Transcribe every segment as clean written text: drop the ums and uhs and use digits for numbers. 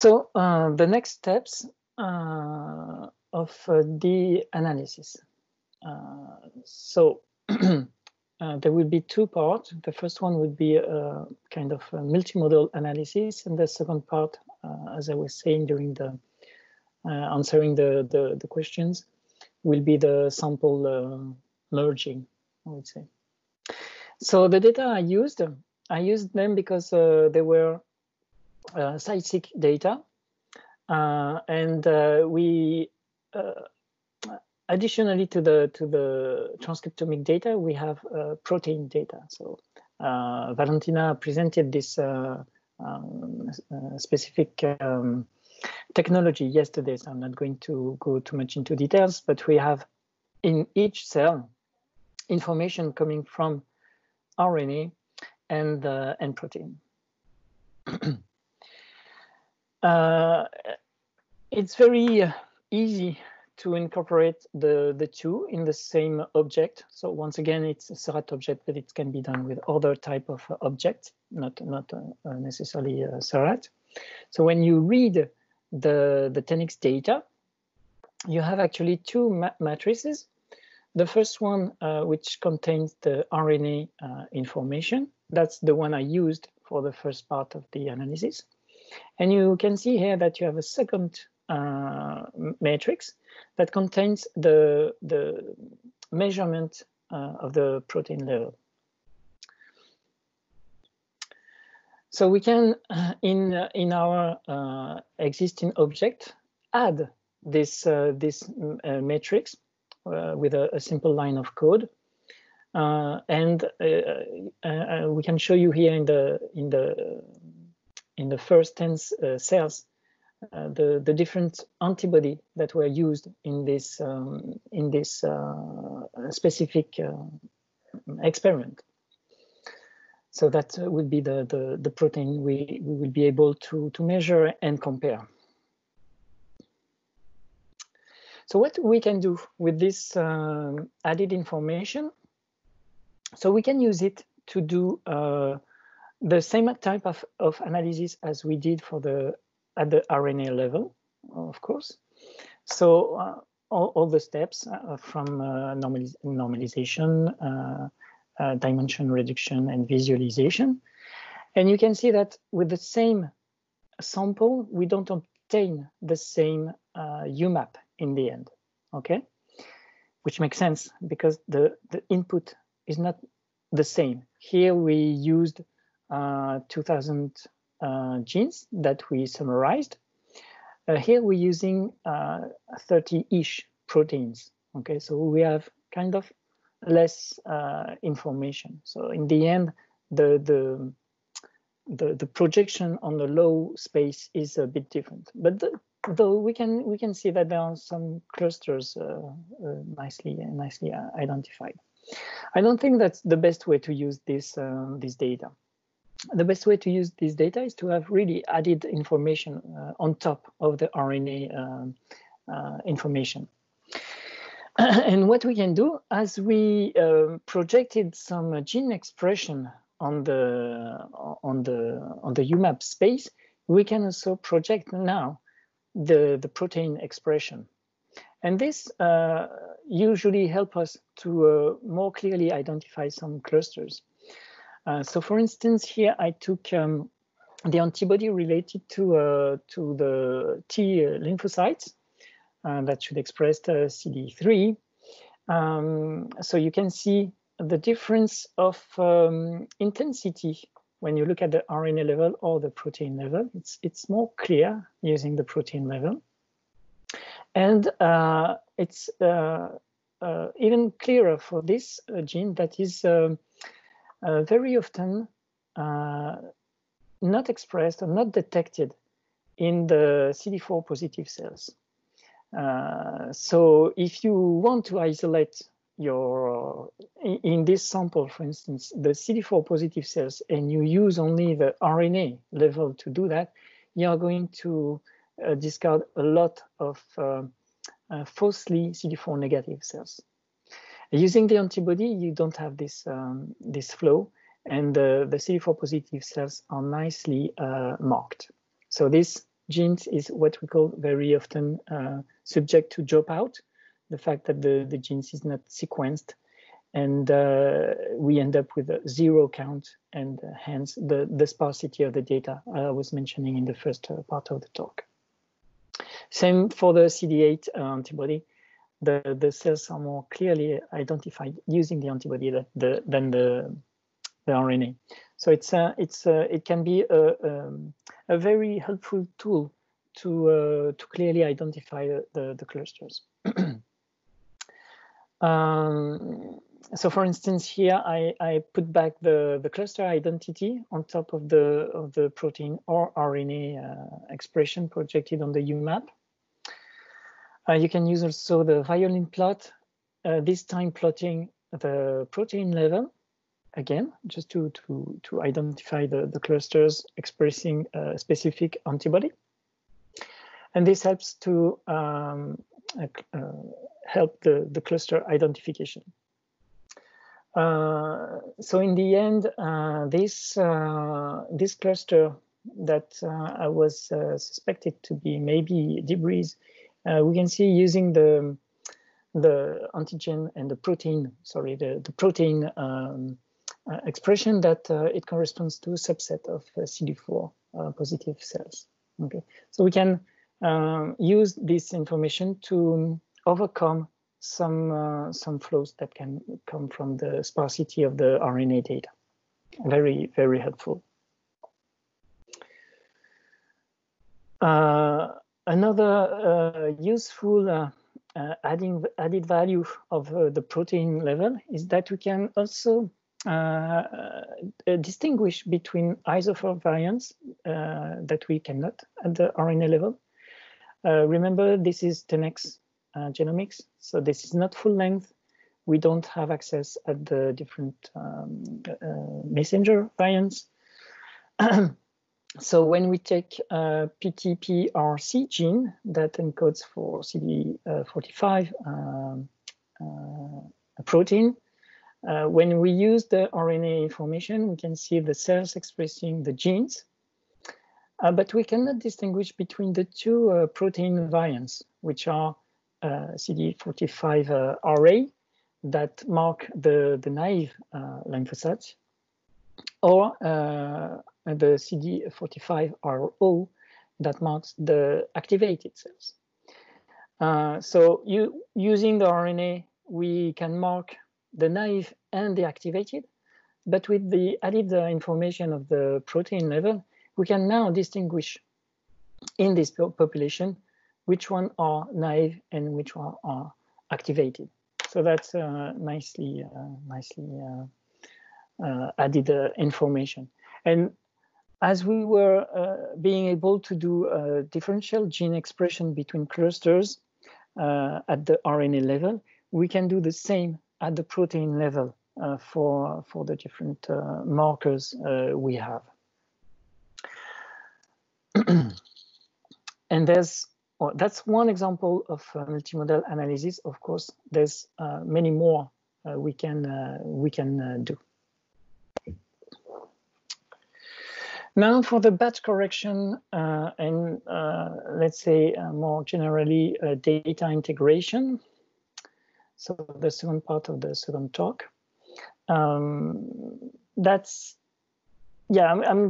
So the next steps of the analysis. So there will be two parts. The first one would be a kind of a multimodal analysis, and the second part, as I was saying during the answering the questions, will be the sample merging, I would say. So the data I used them because they were site-seq data, and we additionally to the transcriptomic data, we have protein data. So Valentina presented this specific technology yesterday, so I'm not going to go too much into details, but we have in each cell information coming from RNA and protein. It's very easy to incorporate the two in the same object. So once again, it's a Seurat object, but it can be done with other type of objects, not necessarily Seurat. So when you read the technics data, you have actually two matrices. The first one, which contains the RNA information, that's the one I used for the first part of the analysis. And you can see here that you have a second matrix that contains the measurement of the protein level. So we can, in our existing object, add this matrix with a simple line of code, and we can show you here in the first 10 cells the different antibody that were used in this specific experiment. So that would be the protein we will be able to measure and compare. So what we can do with this added information, so we can use it to do the same type of analysis as we did for at the RNA level, of course. So all the steps from normalization, dimension reduction, and visualization. And you can see that with the same sample, we don't obtain the same UMAP in the end, okay? Which makes sense because the input is not the same. Here we used 2000 genes that we summarized. Here we're using 30-ish proteins, okay? So we have kind of less information. So in the end, the projection on the low space is a bit different. But though we can see that there are some clusters nicely identified. I don't think that's the best way to use this data. The best way to use this data is to have really added information on top of the RNA information. And what we can do, as we projected some gene expression on the UMAP space, we can also project now the protein expression. And this usually helps us to more clearly identify some clusters. So for instance, here I took the antibody related to the T lymphocytes that should express CD3. So you can see the difference of intensity when you look at the RNA level or the protein level. It's more clear using the protein level. And it's even clearer for this gene that is very often not expressed or not detected in the CD4 positive cells. So if you want to isolate in this sample, for instance, the CD4 positive cells, and you use only the RNA level to do that, you are going to discard a lot of falsely CD4 negative cells. Using the antibody, you don't have this flow, and the CD4 positive cells are nicely marked. So this genes is what we call very often subject to dropout, the fact that the genes is not sequenced, and we end up with a 0 count, and hence the sparsity of the data I was mentioning in the first part of the talk. Same for the CD8 antibody. The cells are more clearly identified using the antibody than the RNA. So it can be a very helpful tool to clearly identify the clusters. So for instance, here I put back the cluster identity on top of the protein or RNA expression projected on the UMAP. You can use also the violin plot, this time plotting the protein level, again, just to identify the clusters expressing a specific antibody. And this helps to help the cluster identification. So in the end, this cluster that I was suspected to be maybe debris, we can see using the antigen and the protein, sorry, the protein expression that it corresponds to a subset of CD4 positive cells. Okay, so we can use this information to overcome some flaws that can come from the sparsity of the RNA data. Very, very helpful. Another useful added value of the protein level is that we can also distinguish between isoform variants that we cannot at the RNA level. Remember, this is technics genomics, so this is not full length. We don't have access at the different messenger variants. So when we take a PTPRC gene that encodes for CD45 protein, when we use the RNA information, we can see the cells expressing the genes, but we cannot distinguish between the two protein variants, which are CD45 RA that mark the naive lymphocytes, or the CD45 RO that marks the activated cells. So using the RNA, we can mark the naive and the activated, but with the added information of the protein level, we can now distinguish in this population which one are naive and which one are activated. So that's nicely added information. And as we were being able to do differential gene expression between clusters at the RNA level, we can do the same at the protein level for the different markers we have. And that's one example of multimodal analysis. Of course, there's many more we can do. Now for the batch correction and let's say more generally data integration. So the second part of the second talk. I'm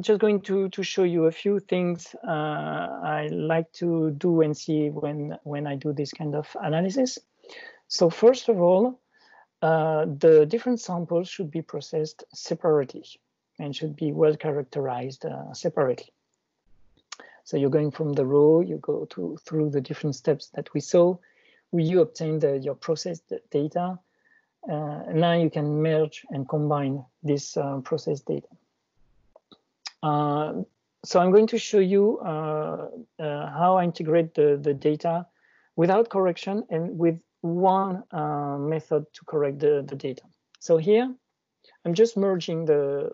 just going to show you a few things I like to do and see when I do this kind of analysis. So first of all, the different samples should be processed separately and should be well characterized separately. So you're going from the row, you go through the different steps that we saw. You obtain your processed data. Now you can merge and combine this processed data. So I'm going to show you how I integrate the data without correction and with one method to correct the data. So here, I'm just merging the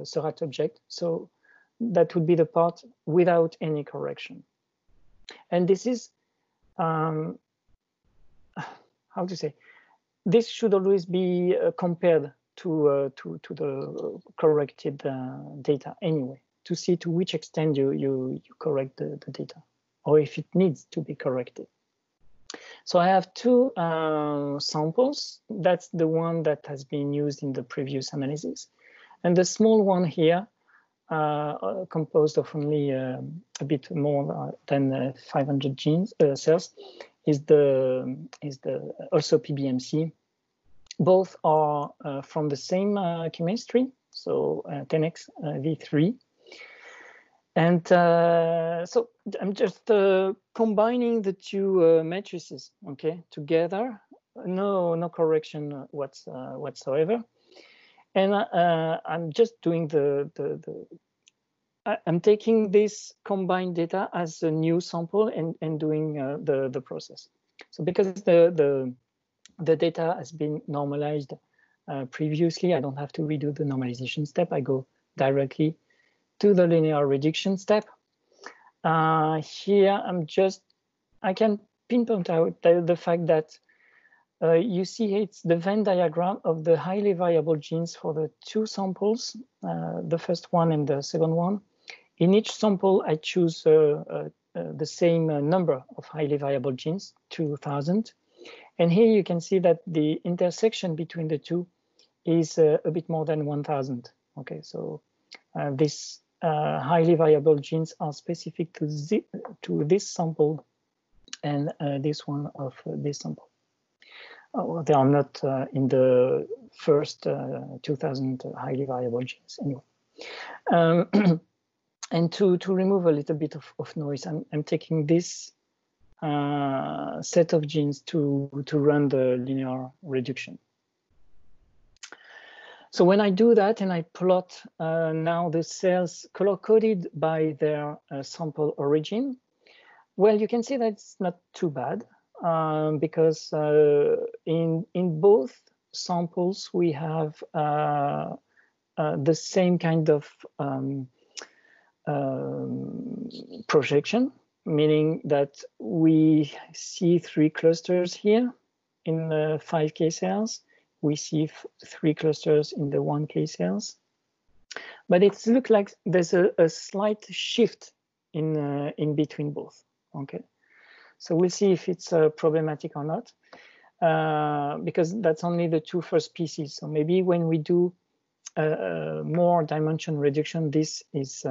Seurat object. So that would be the part without any correction. And this is, how to say, this should always be compared to the corrected data anyway, to see to which extent you correct the data, or if it needs to be corrected. So I have two samples. That's the one that has been used in the previous analysis. And the small one here, composed of only a bit more than 500 genes cells, is also PBMC. Both are from the same chemistry, so technics V3. And so I'm just combining the two matrices, okay, together. No correction whatsoever. And I'm just doing I'm taking this combined data as a new sample and doing the process. So because the data has been normalized previously, I don't have to redo the normalization step. I go directly to the linear reduction step. Here, I can pinpoint out the fact that you see it's the Venn diagram of the highly variable genes for the two samples, the first one and the second one. In each sample, I choose the same number of highly variable genes, 2,000. And here you can see that the intersection between the two is a bit more than 1,000. Okay, so these highly variable genes are specific to this sample and this one of this sample. They are not in the first 2,000 highly variable genes anyway. And to remove a little bit of noise, I'm taking this set of genes to run the linear reduction. So when I do that and I plot now the cells color-coded by their sample origin, well, you can see that it's not too bad because in both samples we have the same kind of projection, meaning that we see 3 clusters here in the 5K cells. We see 3 clusters in the 1K cells. But it looks like there's a slight shift in between both. Okay, so we'll see if it's problematic or not, because that's only the 2 first pieces. So maybe when we do more dimension reduction, this is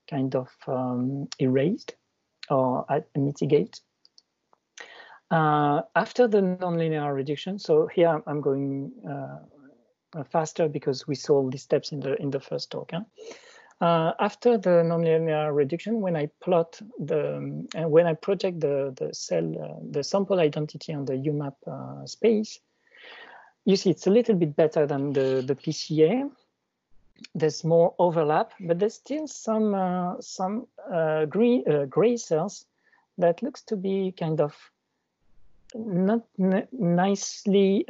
kind of erased or mitigate. After the nonlinear reduction, so here I'm going faster because we saw all these steps in the first talk. After the nonlinear reduction, when I plot when I project the cell, the sample identity on the UMAP space, you see it's a little bit better than the PCA. There's more overlap, but there's still some gray cells that looks to be kind of not nicely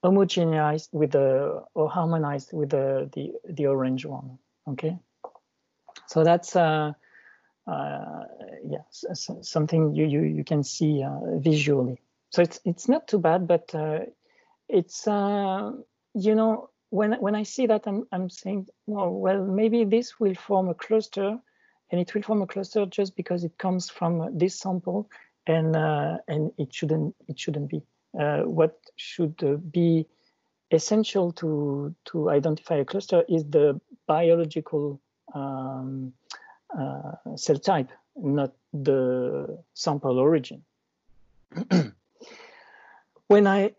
homogenized with or harmonized with the orange one. Okay, so that's yeah, something you can see visually. So it's not too bad, but it's you know, when I see that, I'm saying, well, maybe this will form a cluster, and it will form a cluster just because it comes from this sample, and it shouldn't be. What should be essential to identify a cluster is the biological cell type, not the sample origin. When I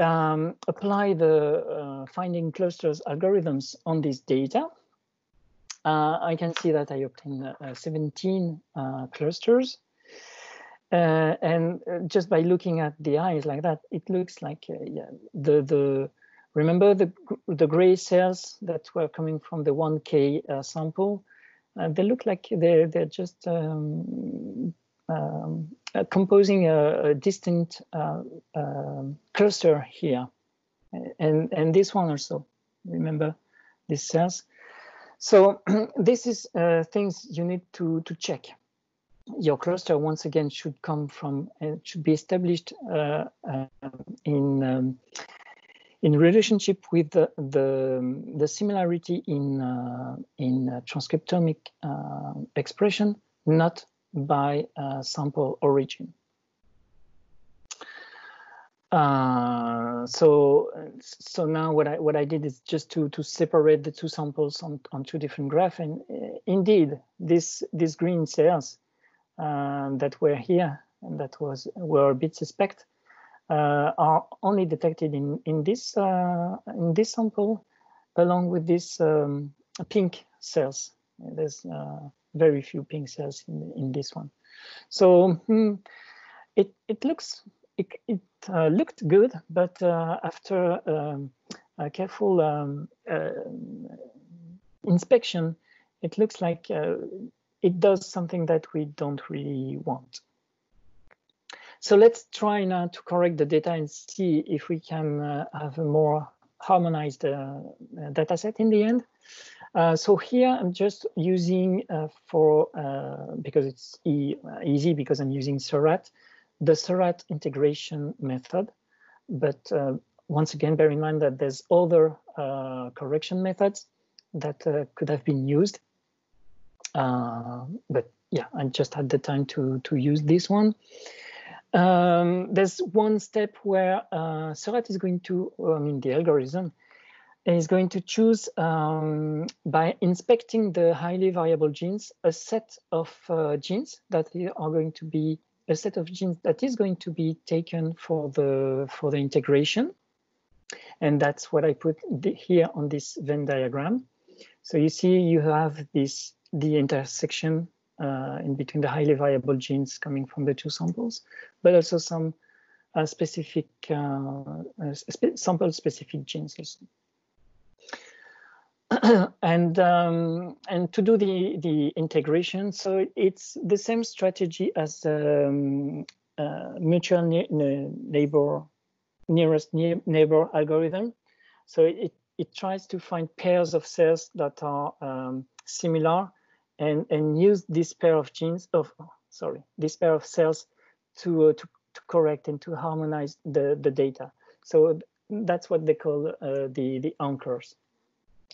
apply the finding clusters algorithms on this data, I can see that I obtain 17 clusters. And just by looking at the eyes like that, it looks like yeah, remember the gray cells that were coming from the 1K sample, they look like they're just composing a distinct cluster here, and this one also. Remember these cells. So this is things you need to check. Your cluster once again should come from and should be established in in relationship with the similarity in transcriptomic expression, not by sample origin. So now what I did is just to separate the two samples on two different graphs, and indeed these green cells that were here and that were a bit suspect are only detected in this sample, along with these pink cells. There's very few pink cells in this one. So it looked good, but after a careful inspection, it looks like it does something that we don't really want. So let's try now to correct the data and see if we can have a more harmonized data set in the end. So here I'm just using because it's easy, because I'm using Seurat, the Seurat integration method. But once again, bear in mind that there's other correction methods that could have been used. But yeah, I just had the time to use this one. There's one step where Seurat is going to, the algorithm is going to choose by inspecting the highly variable genes, a set of genes that are going to be a set of genes that is going to be taken for the integration, and that's what I put here on this Venn diagram. So you see, you have the intersection in between the highly variable genes coming from the two samples, but also some specific sample-specific genes also. And to do the integration, so it's the same strategy as mutual nearest neighbor algorithm. So it tries to find pairs of cells that are similar, and use this pair of this pair of cells to correct and to harmonize the data. So that's what they call the anchors,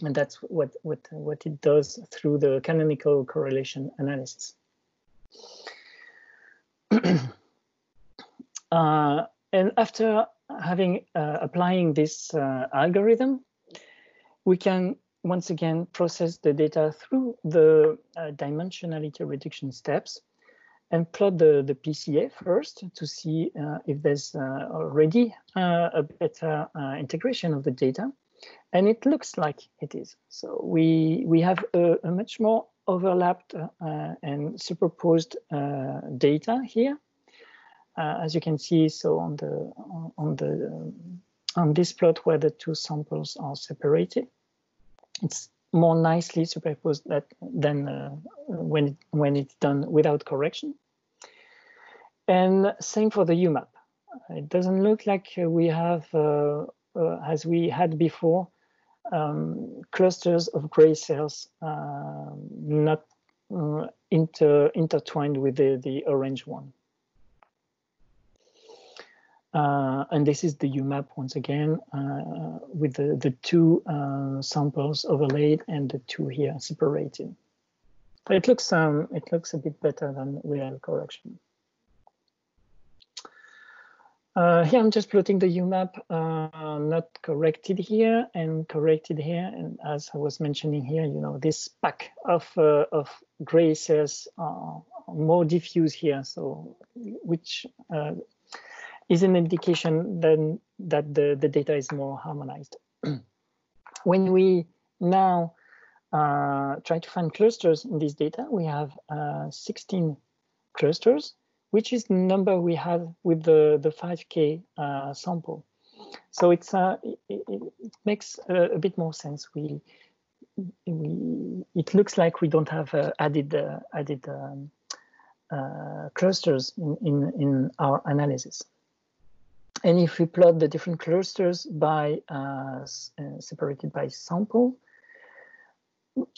and that's what it does through the canonical correlation analysis. And after having applying this algorithm, we can once again process the data through the dimensionality reduction steps and plot the PCA first to see if there's already a better integration of the data. And it looks like it is. So we have a much more overlapped and superposed data here. As you can see, so on this plot where the two samples are separated, it's more nicely superposed than when it's done without correction. And same for the UMAP. It doesn't look like we have, as we had before, clusters of gray cells not intertwined with the orange one. And this is the UMAP once again, with the two samples overlaid and the two here separated. It looks a bit better than without correction. Here I'm just plotting the UMAP, not corrected here and corrected here. And as I was mentioning here, you know, this pack of gray cells are more diffuse here, so which is an indication then that the data is more harmonized. When we now try to find clusters in this data, we have 16 clusters, which is the number we had with the 5K sample. So it makes a bit more sense. It looks like we don't have added clusters in our analysis. And if we plot the different clusters by separated by sample,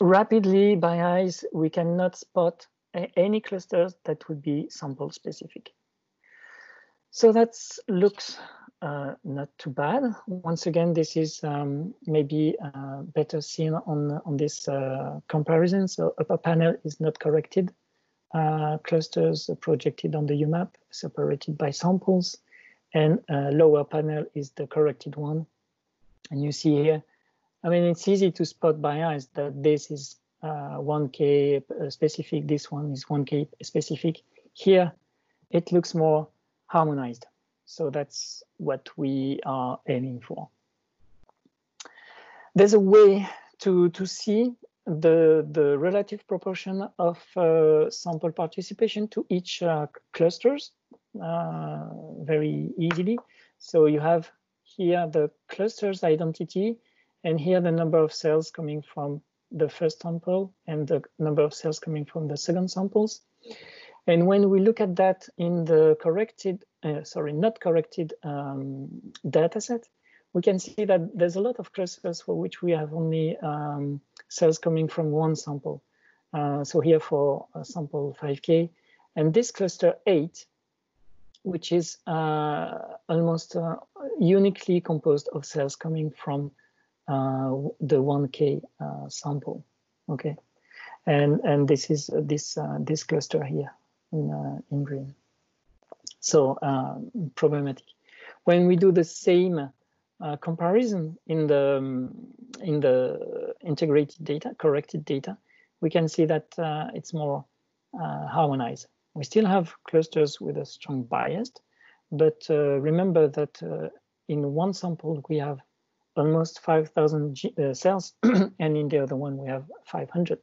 rapidly by eyes, we cannot spot any clusters that would be sample specific. So that looks not too bad. Once again, this is maybe better seen on this comparison. So upper panel is not corrected. Clusters projected on the UMAP, separated by samples, and lower panel is the corrected one. And you see here, I mean, it's easy to spot by eyes that this is 1K specific, this one is 1K specific. Here, it looks more harmonized. So that's what we are aiming for. There's a way to see the relative proportion of sample participation to each clusters very easily. So you have here the cluster's identity, and here the number of cells coming from the first sample and the number of cells coming from the second samples. And when we look at that in the corrected, not corrected data set, we can see that there's a lot of clusters for which we have only cells coming from one sample. So here for sample 5K, and this cluster 8, which is almost uniquely composed of cells coming from the 1K sample. Okay, and this is this cluster here in green. So problematic. When we do the same comparison in the integrated data, corrected data, we can see that it's more harmonized. We still have clusters with a strong bias, but remember that in one sample we have almost 5,000 cells, and in the other one we have 500.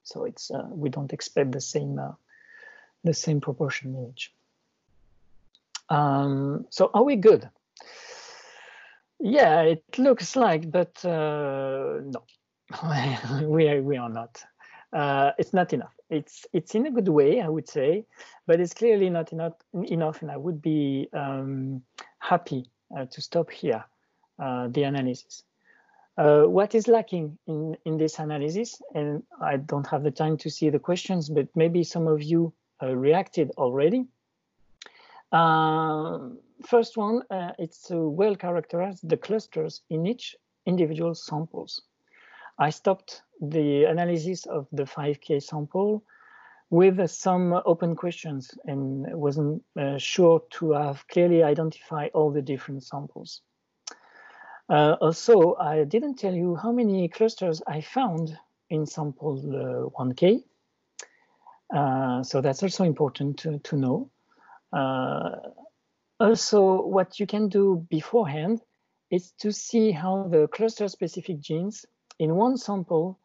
So it's we don't expect the same proportion in each. So are we good? Yeah, it looks like, but no, we are not. It's not enough. It's in a good way, I would say, but it's clearly not enough, and I would be happy to stop here the analysis. What is lacking in this analysis, and I don't have the time to see the questions, but maybe some of you reacted already. First one, it's well characterized the clusters in each individual samples. I stopped the analysis of the 5K sample with some open questions and wasn't sure to have clearly identified all the different samples. Also, I didn't tell you how many clusters I found in sample 1K. So that's also important to know. Also, what you can do beforehand is to see how the cluster-specific genes in one sample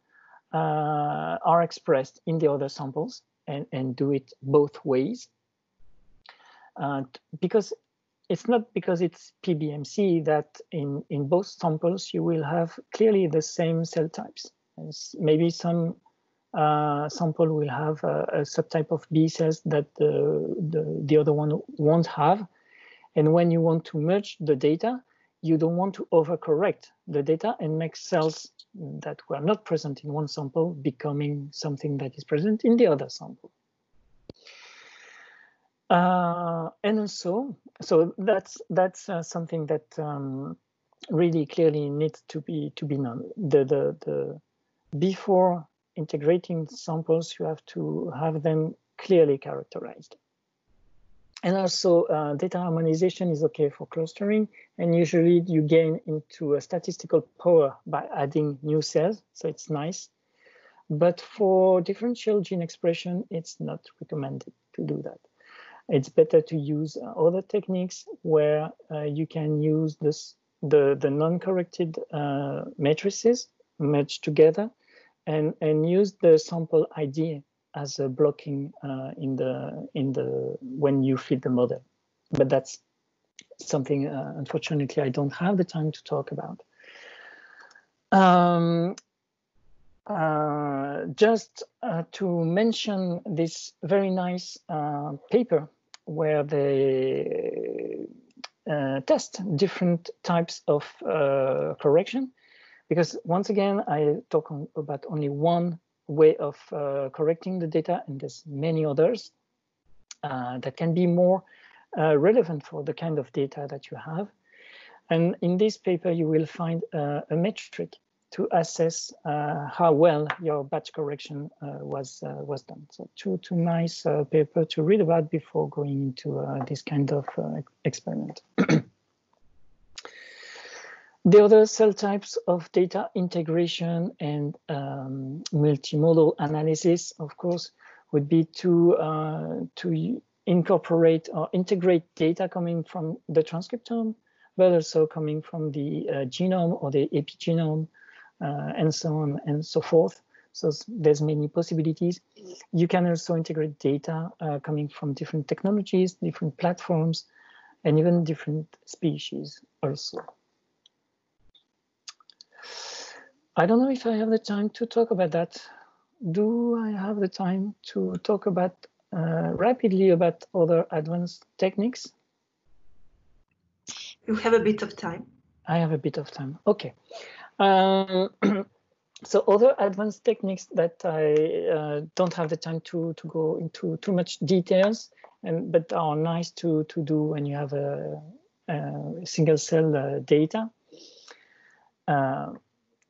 are expressed in the other samples, and do it both ways. Because it's not because it's PBMC that in both samples you will have clearly the same cell types. Maybe some sample will have a subtype of B cells that the other one won't have. And when you want to merge the data, you don't want to overcorrect the data and make cells that were not present in one sample becoming something that is present in the other sample. And also, so that's something that really clearly needs to be known. The before integrating samples, you have to have them clearly characterized. And also, data harmonization is okay for clustering, and usually you gain into a statistical power by adding new cells, so it's nice. But for differential gene expression, it's not recommended to do that. It's better to use other techniques where you can use the non-corrected matrices merged together and use the sample ID as a blocking when you feed the model. But that's something unfortunately I don't have the time to talk about. Just to mention this very nice paper where they test different types of correction, because once again I talk about only one way of correcting the data, and there's many others that can be more relevant for the kind of data that you have. And in this paper, you will find a metric to assess how well your batch correction was done. So two nice paper to read about before going into this kind of experiment. The other cell types of data integration and multimodal analysis, of course, would be to incorporate or integrate data coming from the transcriptome, but also coming from the genome or the epigenome, and so on and so forth. So there's many possibilities. You can also integrate data coming from different technologies, different platforms, and even different species also. I don't know if I have the time to talk about that. Do I have the time to talk about rapidly about other advanced techniques? You have a bit of time. I have a bit of time. Okay. So other advanced techniques that I don't have the time to go into too much details, but are nice to do when you have a single cell data,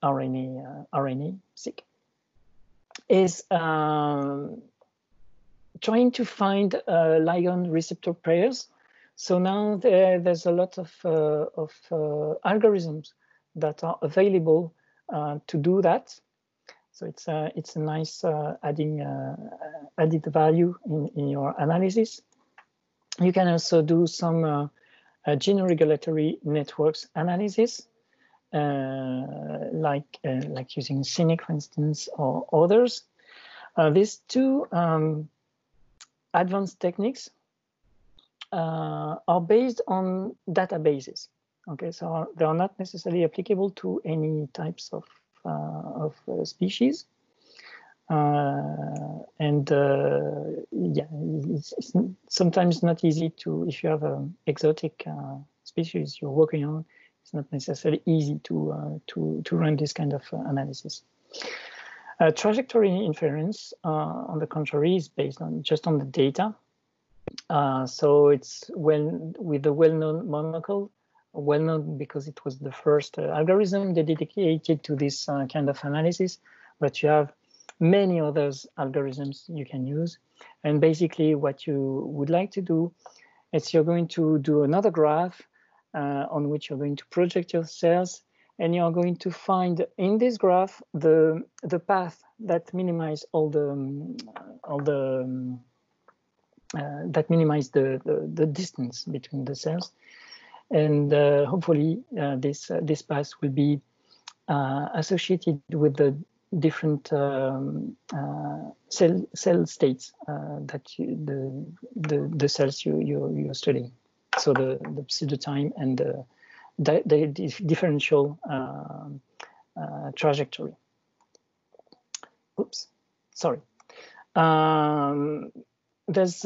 RNA-seq, is trying to find ligand receptor pairs. So now there's a lot of algorithms that are available to do that. So it's a nice added value in your analysis. You can also do some gene regulatory networks analysis, like using Cynic, for instance, or others. These two advanced techniques are based on databases. Okay, so they are not necessarily applicable to any types of species, and yeah, it's sometimes not easy to, if you have an exotic species you're working on, it's not necessarily easy to run this kind of analysis. Trajectory inference, on the contrary, is based on just on the data. So it's with the well-known monocle, well-known because it was the first algorithm dedicated to this kind of analysis, but you have many others algorithms you can use. And basically what you would like to do is you're going to do another graph on which you're going to project your cells, and you're going to find in this graph the path that minimize that minimize the distance between the cells, and hopefully this path will be associated with the different cell states that the cells you're studying. So the pseudo time and the differential trajectory. Oops, sorry. There's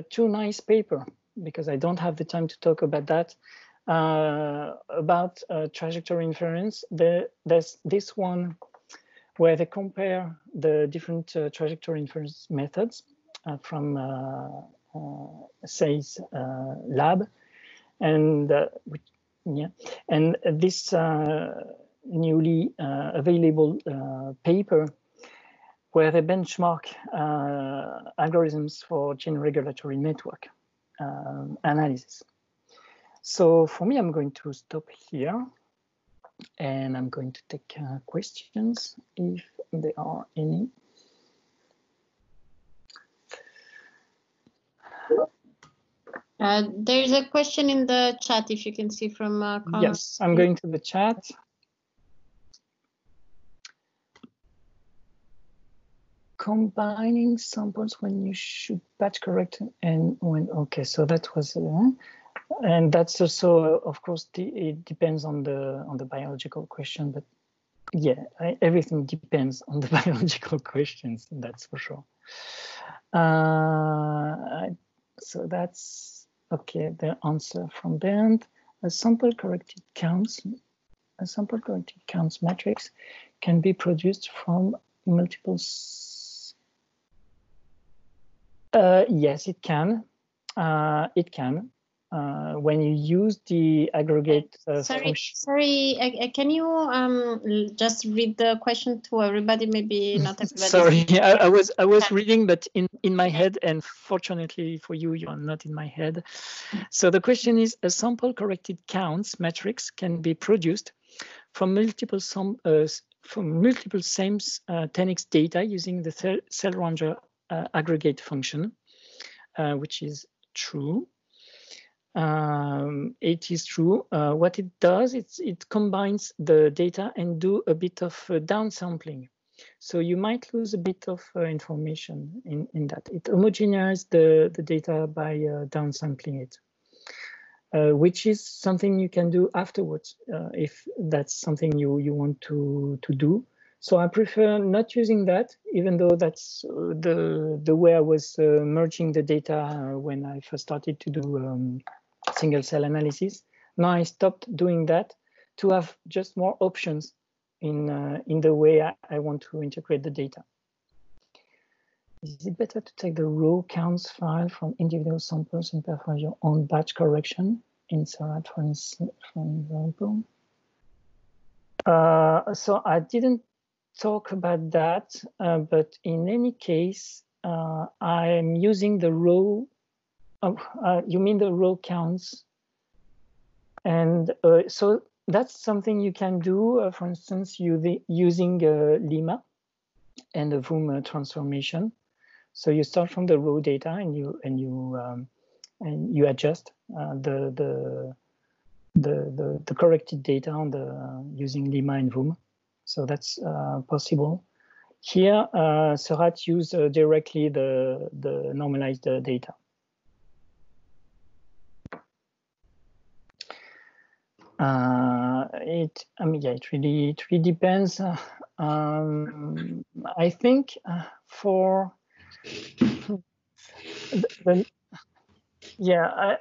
two nice paper, because I don't have the time to talk about that, about trajectory inference. There's this one where they compare the different trajectory inference methods from Say's lab, and and this newly available paper where they benchmark algorithms for gene regulatory network analysis. So for me, I'm going to stop here, and I'm going to take questions if there are any. There's a question in the chat, if you can see from Connor. Yes, I'm going to the chat. Combining samples when you should batch correct and when, okay, so that was, and that's also, of course, it depends on the biological question, but yeah, everything depends on the biological questions, that's for sure. So that's, okay, the answer from Bernd. A sample corrected counts matrix can be produced from multiple. Yes, it can. It can. When you use the aggregate sorry, can you just read the question to everybody? Maybe not everybody. Sorry, I was reading, but in my head, and fortunately for you, you're not in my head. So the question is: a sample corrected counts matrix can be produced from multiple same technics data using the cell ranger aggregate function, which is true. It is true. What it does, it combines the data and do a bit of downsampling. So you might lose a bit of information in that. It homogenizes the data by downsampling it, which is something you can do afterwards if that's something you want to do. So I prefer not using that, even though that's the way I was merging the data when I first started to do single cell analysis. Now I stopped doing that to have just more options in the way I want to integrate the data. Is it better to take the raw counts file from individual samples and perform your own batch correction in Seurat, for example? So I didn't talk about that, but in any case, I'm using the raw. You mean the raw counts? And so that's something you can do, for instance, using lemma and the VUM transformation. So you start from the raw data and you adjust the corrected data on using lemma and VUM. So that's possible. Here, Seurat use directly the normalized data. It really depends. I think for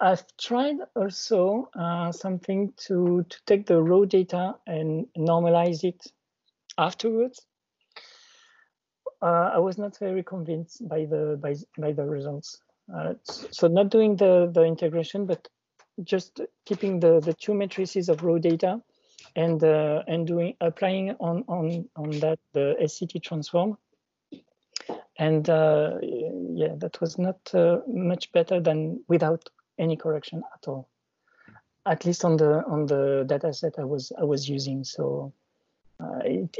I've tried also something to take the raw data and normalize it afterwards. I was not very convinced by the results. So not doing the integration, but just keeping the two matrices of raw data and applying on that the SCT transform. And that was not much better than without any correction at all. At least on the data set I was using. So it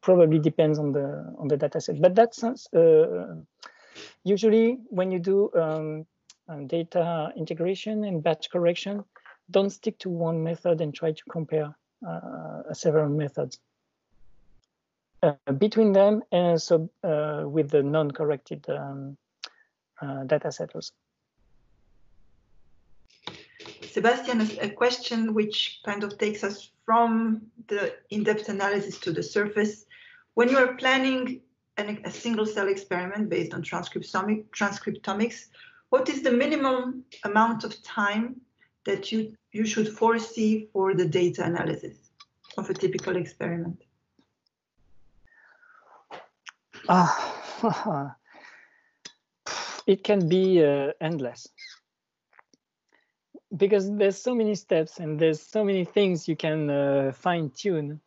probably depends on the data set. But that's usually when you do data integration and batch correction, don't stick to one method and try to compare several methods between them, and so with the non-corrected data set also. Sebastien, a question which kind of takes us from the in-depth analysis to the surface. When you are planning a single cell experiment based on transcriptomics, what is the minimum amount of time that you should foresee for the data analysis of a typical experiment? It can be endless, because there's so many steps and there's so many things you can fine-tune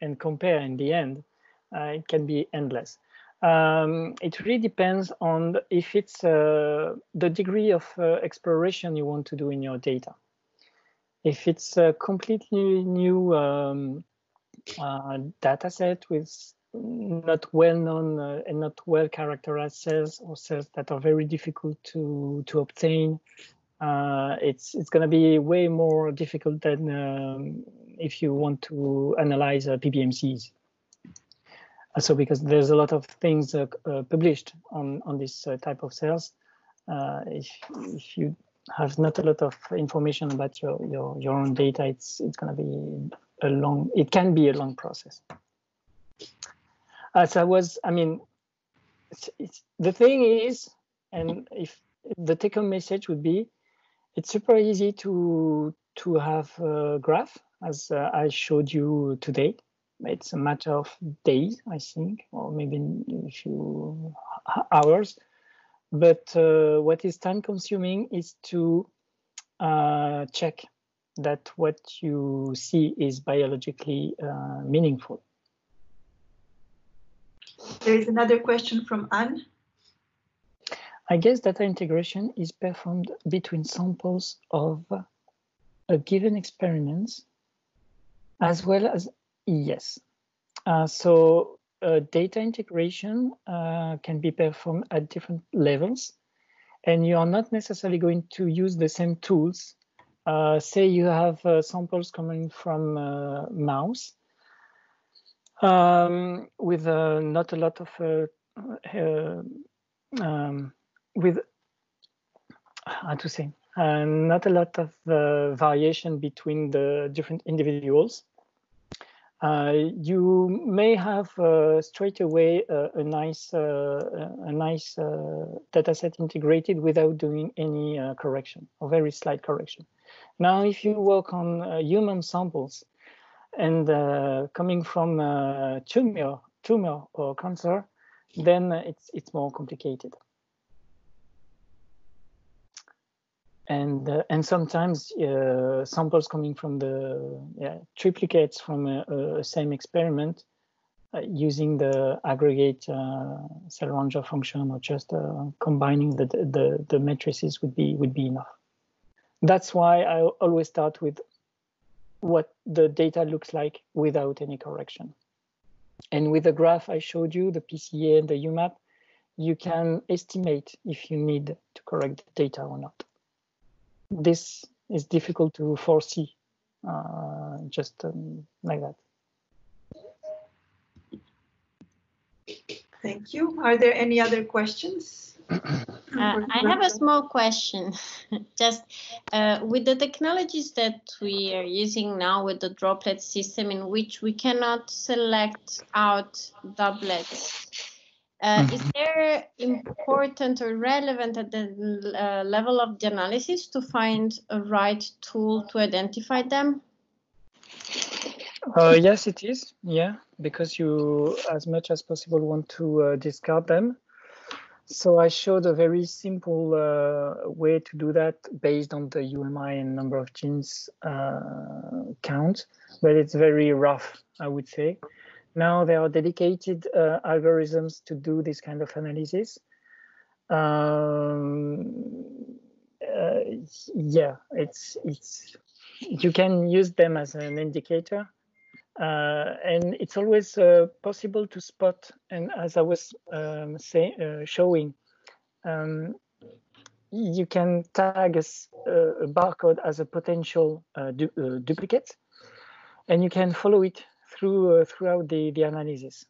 and compare in the end. It can be endless. It really depends on if it's the degree of exploration you want to do in your data. If it's a completely new data set with not well-known and not well-characterized cells, or cells that are very difficult to obtain, it's going to be way more difficult than if you want to analyze PBMCs. So because there's a lot of things published on this type of cells, if you have not a lot of information about your own data, it's going to be it can be a long process. The thing is, and if the take-home message would be, it's super easy to have a graph, as I showed you today. It's a matter of days, I think, or maybe a few hours. But what is time consuming is to check that what you see is biologically meaningful. There is another question from Anne. I guess data integration is performed between samples of a given experiment, as well as, yes. So data integration can be performed at different levels, and you are not necessarily going to use the same tools. Say you have samples coming from mouse with not a lot of with how to say not a lot of variation between the different individuals. You may have straight away a nice data set integrated without doing any correction or very slight correction. Now, if you work on human samples and coming from tumor or cancer, then it's more complicated. And sometimes samples coming from the triplicates from a same experiment using the aggregate cell ranger function or just combining the matrices would be enough. That's why I always start with what the data looks like without any correction. And with the graph I showed you, the PCA and the UMAP, you can estimate if you need to correct the data or not. This is difficult to foresee, just like that. Thank you. Are there any other questions? I have a small question. Just with the technologies that we are using now with the droplet system, in which we cannot select out doublets, is there important or relevant at the level of the analysis to find a right tool to identify them? Yes, it is. Yeah, because you, as much as possible, want to discard them. So I showed a very simple way to do that based on the UMI and number of genes count, but it's very rough, I would say. Now there are dedicated algorithms to do this kind of analysis. Yeah, it's you can use them as an indicator. And it's always possible to spot, and as I was showing, you can tag a barcode as a potential duplicate, and you can follow it throughout the analysis.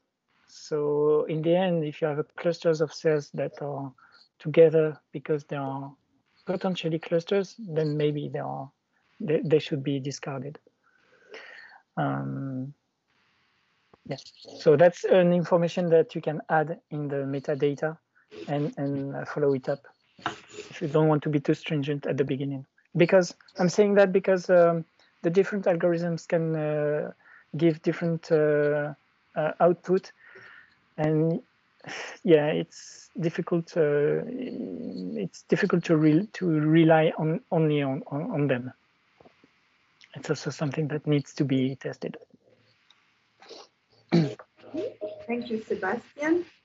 So in the end, if you have clusters of cells that are together because they are potentially clusters, then maybe they should be discarded. Yes, so that's an information that you can add in the metadata and follow it up if you don't want to be too stringent at the beginning. Because I'm saying that because the different algorithms can give different output, and yeah, it's difficult. It's difficult to rely only on them. It's also something that needs to be tested. Thank you, Sebastien.